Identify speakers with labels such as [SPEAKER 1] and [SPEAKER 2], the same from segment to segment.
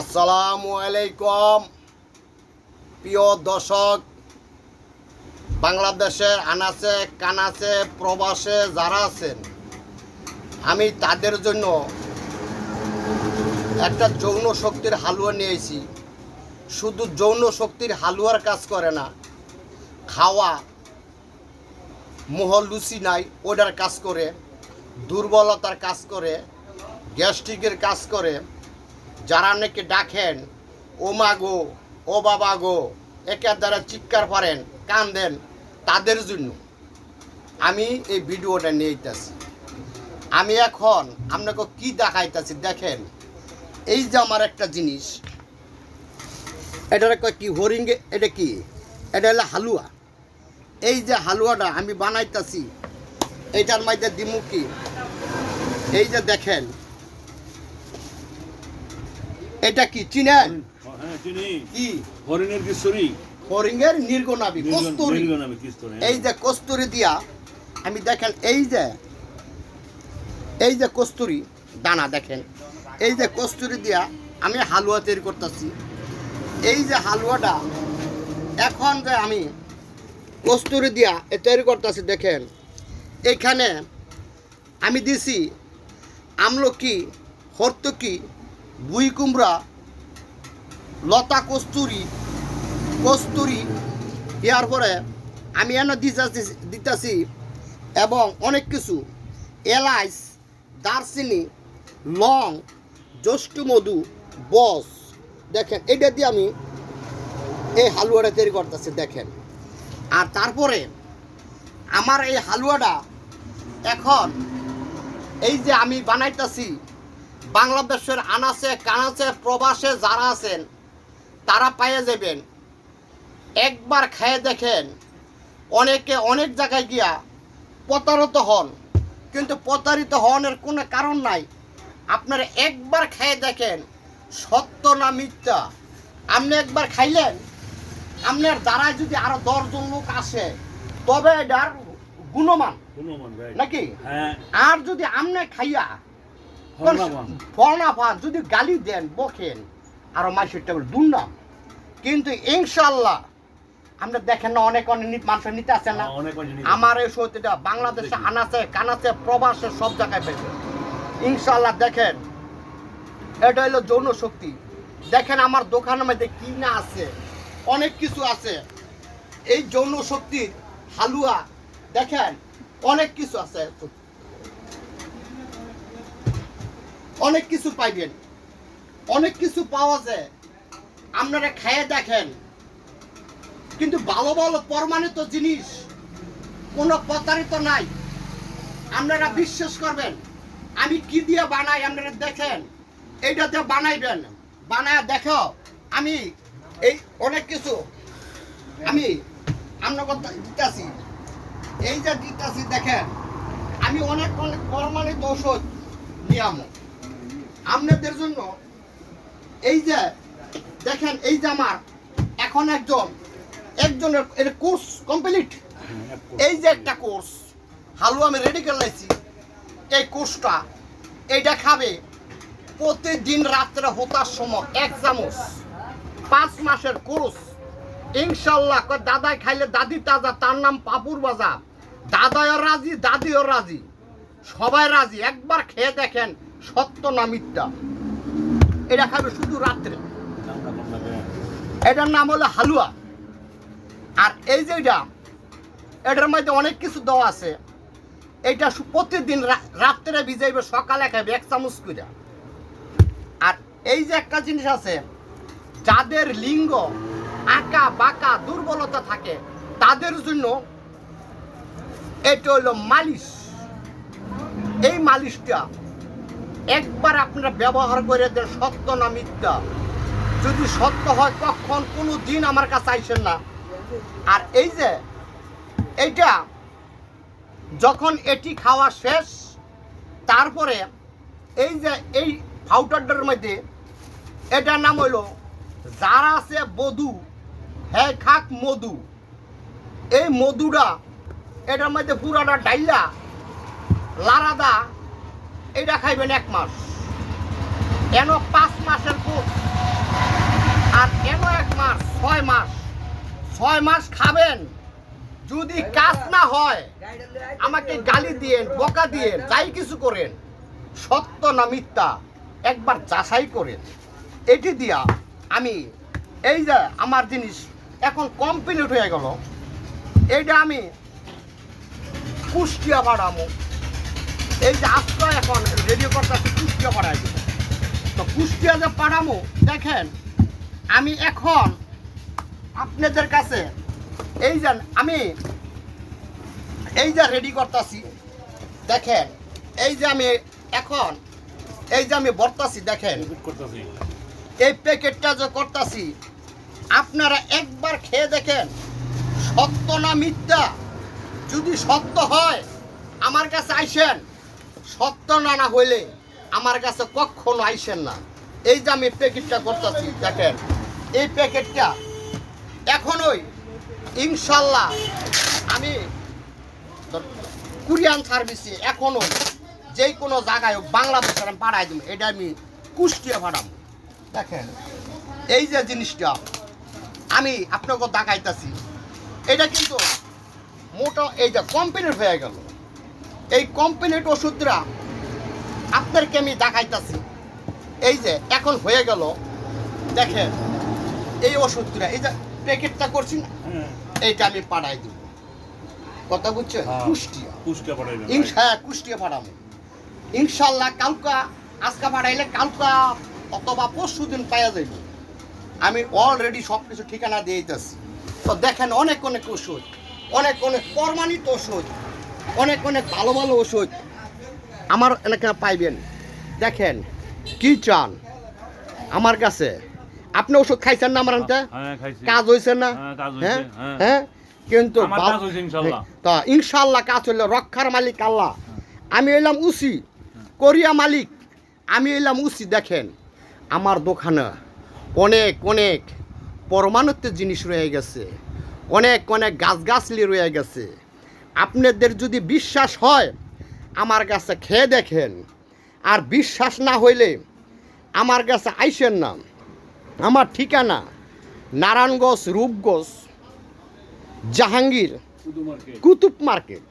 [SPEAKER 1] আসসালামু আলাইকুম প্রিয় দর্শক, বাংলাদেশের আনাচে কানাচে প্রবাসে যারা আছেন, আমি তাদের জন্য একটা যৌন শক্তির হালুয়া নিয়েছি। শুধু যৌন শক্তির হালুয়ার কাজ করে না, খাওয়া মোহলুচি নাই ওটার কাজ করে, দুর্বলতার কাজ করে, গ্যাস্ট্রিকের কাজ করে। যারা নাকি ডাকেন ও মা গো, ও বাবা গো, একের দ্বারা চিৎকার করেন, কান্দেন, তাদের জন্য আমি এই ভিডিওটা নিয়েছি। আমি এখন আপনাকে কি দেখাইতেছি দেখেন। এই যে আমার একটা জিনিস, এটার কি হরিঙ্গে, এটা কি, এটা হলো হালুয়া। এই যে হালুয়াটা আমি বানাইতেছি, এইটার মধ্যে দিমু কি, এই যে দেখেন, এটা কি চিনেন?
[SPEAKER 2] হ্যাঁ চিনি।
[SPEAKER 1] কি?
[SPEAKER 2] হরিণের কিশোরী,
[SPEAKER 1] হরিণের নির্গনাবি, কস্তুরি। এই যে কস্তুরি দিয়া আমি দেখেন, এই যে কস্তুরি দানা দেখেন, এই যে কস্তুরি দিয়া আমি হালুয়া তৈরি করতেছি। এই যে হালুয়াটা এখন যে আমি কস্তুরি দিয়া তৈরি করতেছি দেখেন, এখানে আমি দিছি আমলকি, হর্তকি, বুই কুমড়া, লতা কস্তুরি দেওয়ার পরে আমি এনে দিতেছি এবং অনেক কিছু এলাচ, দারচিনি, লং, জ্যৈষ্ঠ মধু, বস দেখেন, এটা দিয়ে আমি এই হালুয়াটা তৈরি করতেছি দেখেন। আর তারপরে আমার এই হালুয়াটা এখন এই যে আমি বানাইতেছি, বাংলাদেশের আনাচে কানাচে প্রবাসে যারা আছেন তারা পাইয়ে যাবেন। একবার খেয়ে দেখেন। অনেকে অনেক জায়গায় গিয়া প্রতারিত হন, কিন্তু প্রতারিত হওয়ার কোনো কারণ নাই। আপনারা একবার খেয়ে দেখেন, সত্য না মিথ্যা। আপনি একবার খাইলেন, আপনার দ্বারায় যদি আরো 10 জন লোক আসে, তবে এটার গুণমান নাকি। আর যদি আপনি খাইয়া ফল না পান, যদি গালি দেন, বকেন, আরো মাসের টেবিল দুর্নাম। কিন্তু ইনশাল্লাহ আমরা দেখেন না, অনেক মানুষের নিতে আসে না। আমার এই সত্যিটা বাংলাদেশে আনাচে কানাচে প্রবাসে সব জায়গায় পেয়েছে ইনশাল্লাহ। দেখেন, এটা হলো যৌন শক্তি। দেখেন আমার দোকানের মধ্যে কি না আছে, অনেক কিছু আছে। এই যৌন শক্তির হালুয়া দেখেন, অনেক কিছু আছে, অনেক কিছু পাইবেন, অনেক কিছু পাওয়া যায়। আপনারা খেয়ে দেখেন। কিন্তু ভালো ভালো প্রমাণিত জিনিস, কোনো প্রতারিত নাই। আপনারা বিশ্বাস করবেন আমি কি দিয়ে বানাই। আপনারা দেখেন, এইটাতে বানাইবেন, বানায় দেখো। আমি এই অনেক কিছু আমি আপনাকে দিতেছি, এই যে দিতেছি দেখেন, আমি অনেক অনেক প্রমাণিত ঔষধ নিয়াম আপনাদের জন্য। এই যে দেখেন, এই যে আমার এখন একজনের এর কোর্স কমপ্লিট। এই যে একটা কোর্স হালুয়া আমি রেডি করে লাইছি। এই কোর্সটা এইটা খাবে প্রতিদিন রাত্রে হতার সময় 1 চামচ, 5 মাসের কোর্স ইনশাল্লাহ। দাদাই খাইলে দাদি তাজা, তার নাম পাপুর বাজা। দাদাও রাজি, দাদিও রাজি, সবাই রাজি। একবার খেয়ে দেখেন, সত্য না মিথ্যা। এটা খাবে শুধু রাত্রে। এটার নাম হলো হালুয়া। আর এই যে এটার মধ্যে অনেক কিছু দেওয়া আছে। এইটা প্রতিদিন রাত্রে ভিজাইবে, সকালে খাইবে 1 চামচ করে। আর এই যে একটা জিনিস আছে, যাদের লিঙ্গ আঁকা বাঁকা দুর্বলতা থাকে তাদের জন্য এটা হলো মালিশ। এই মালিশটা একবার আপনারা ব্যবহার করে দেন, সত্য না মিথ্যা। যদি সত্য হয় কখন কোনো দিন আমার কাছে আইসেন না। আর এই যে এইটা যখন এটি খাওয়া শেষ, তারপরে এই যে এই পাউডারটার মধ্যে, এটার নাম হইল যারা আছে বধু, হ্যাঁ খাক মধু। এই মধুটা এটার মধ্যে পুরাটা ডাইলা লারাদা, এটা খাইবেন 1 মাস। এন 5 মাসের কোর্স। মাস 6 মাস খাবেন, যদি কাজ না হয় আমাকে গালি দিয়েন, বকা দিয়েন, যাই কিছু করেন, সত্য না মিথ্যা একবার যাচাই করেন। এটি দিয়া আমি এই যে আমার জিনিস এখন কমপ্লিট হয়ে গেল, এইটা আমি কুষ্টিয়া পাঠামো। এই যে আজকে এখন রেডিও করতেছি কুষ্টিয়া পাঠাই দেবো। তো কুষ্টিয়া যে পাঠামো, দেখেন আমি এখন আপনাদের কাছে এই যে আমি এই যে রেডি করতেছি, দেখেন এই যে আমি এখন এই যে আমি বর্তাছি, দেখেন
[SPEAKER 2] করতেছি
[SPEAKER 1] এই প্যাকেটটা যে করতেছি, আপনারা একবার খেয়ে দেখেন সত্য না মিথ্যা। যদি সত্য হয় আমার কাছে আইসেন, সত্য না না হইলে আমার কাছে কখনো আইসেন না। এই যে আমি প্যাকেটটা করতেছি, দেখেন এই প্যাকেটটা এখনই ইনশাল্লাহ আমি কুরিয়ান সার্ভিসে এখনো যে কোনো জায়গায় হোক বাংলাদেশের আমি পাঠাই দেবো। এটা আমি কুষ্টিয়া পাঠাবো। দেখেন এই যে জিনিসটা আমি আপনাকে দেখাইতেছি, এটা কিন্তু মোটা এই যে কমপ্লিট হয়ে গেল। এই কমপ্লিট ওষুধটা আপনাদেরকে আমি দেখাইতেছি, এই যে এখন হয়ে গেল। দেখেন এই ওষুধটা, এই যে প্যাকেটটা করছি না, এইটা আমি পাঠাই দেবো। কথা বুঝছেন? কুষ্টিয়া
[SPEAKER 2] পাঠাইবেন
[SPEAKER 1] হ্যাঁ, কুষ্টিয়া পাঠাবো ইনশাল্লাহ। কালকা আজকে পাঠাইলে কালকা অথবা পরশু দিন পাইয়া যাইব। আমি অলরেডি সব কিছু ঠিকানা দিয়ে দিতেছি। তো দেখেন অনেক অনেক ওষুধ, অনেক অনেক প্রমাণিত ওষুধ, অনেক অনেক ভালো ভালো ওষুধ আমার এলাকায় পাইবেন। দেখেন কি চান আমার কাছে? আপনি ওষুধ খাইছেন না আমার আনতে? কাজ হয়েছে না? হ্যাঁ হ্যাঁ, কিন্তু তা ইনশাল্লাহ কাজ হইল। রক্ষার মালিক আল্লাহ, আমি এলাম উসি, কোরিয়া মালিক আমি এলাম উসি। দেখেন আমার দোকানে অনেক অনেক পরমাণুত্বের জিনিস রয়ে গেছে, অনেক অনেক গাছগাছলি রয়ে গেছে। আপনাদের যদি বিশ্বাস হয় আমার কাছে খেয়ে দেখেন, আর বিশ্বাস না হইলে আমার কাছে আইসেন না। আমার ঠিকানা নারায়ণগঞ্জ, রূপগঞ্জ, জাহাঙ্গীর কুতুব মার্কেট,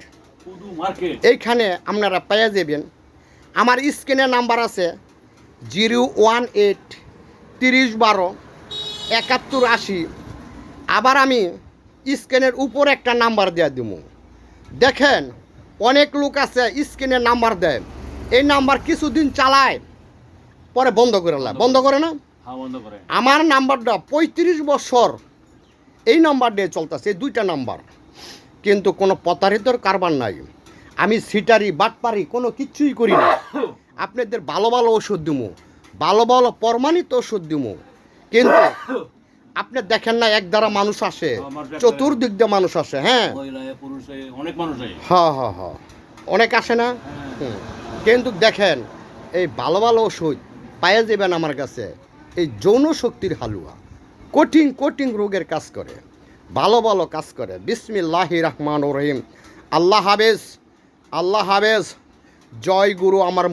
[SPEAKER 1] এইখানে আপনারা পেয়ে যাবেন। আমার স্ক্রিনে নাম্বার আছে 018 30 12 71 80। আবার আমি স্ক্রিনের উপর একটা নাম্বার দিয়ে দেবো। দেখেন অনেক লোক আছে স্ক্রিনের নাম্বার দেয়, এই নাম্বার কিছুদিন চালায় পরে বন্ধ করে না, বন্ধ করে না। আমার নাম্বারটা 35 বছর এই নাম্বার দিয়ে চলতেছে, এই দুইটা নাম্বার, কিন্তু কোনো প্রতারিতর কারবার নাই। আমি সিটারি বাটপারি কোনো কিচ্ছুই করি না। আপনাদের ভালো ভালো ওষুধ দিমু, ভালো ভালো প্রমাণিত ওষুধ দিমু। কিন্তু আপনি দেখেন না এক দ্বারা মানুষ আসে, চতুর্দিক দিয়ে মানুষ আসে। হ্যাঁ হ্যাঁ হ্যাঁ হ্যাঁ, অনেক আসে না। কিন্তু দেখেন এই ভালো ভালো ওষুধ পাইয়ে যাবেন আমার কাছে। এই যৌন শক্তির হালুয়া কঠিন কঠিন রোগের কাজ করে, ভালো ভালো কাজ করে। বিসমিল্লাহির রহমানির রহিম। আল্লাহ হাফেজ, আল্লাহ হাফেজ। জয় গুরু আমার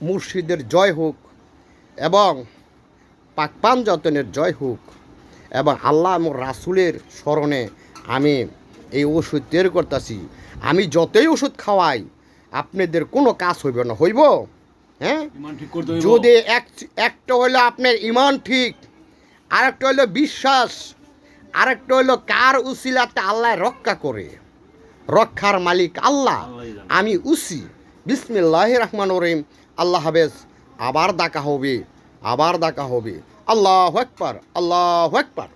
[SPEAKER 1] মুর্শিদের জয় হোক, এবং পাকপান যতনের জয় হোক, এবং আল্লাহ আমার রাসুলের স্মরণে আমি এই ওষুধ তৈরি করতেছি। আমি যতই ওষুধ খাওয়াই আপনাদের কোনো কাজ হইব না, হইব? হ্যাঁ, যদি একটা হইলো আপনার ইমান ঠিক, আরেকটা হইলো বিশ্বাস, আরেকটা হইলো কার উসিলাতে আল্লাহ রক্ষা করে। রক্ষার মালিক আল্লাহ, আমি উসি। বিসমিল্লাহির রহমানির রহিম। আল্লাহ হাফেজ। আবার দেখা হবে, আবার দেখা হবে। আল্লাহু আকবার, আল্লাহু আকবার।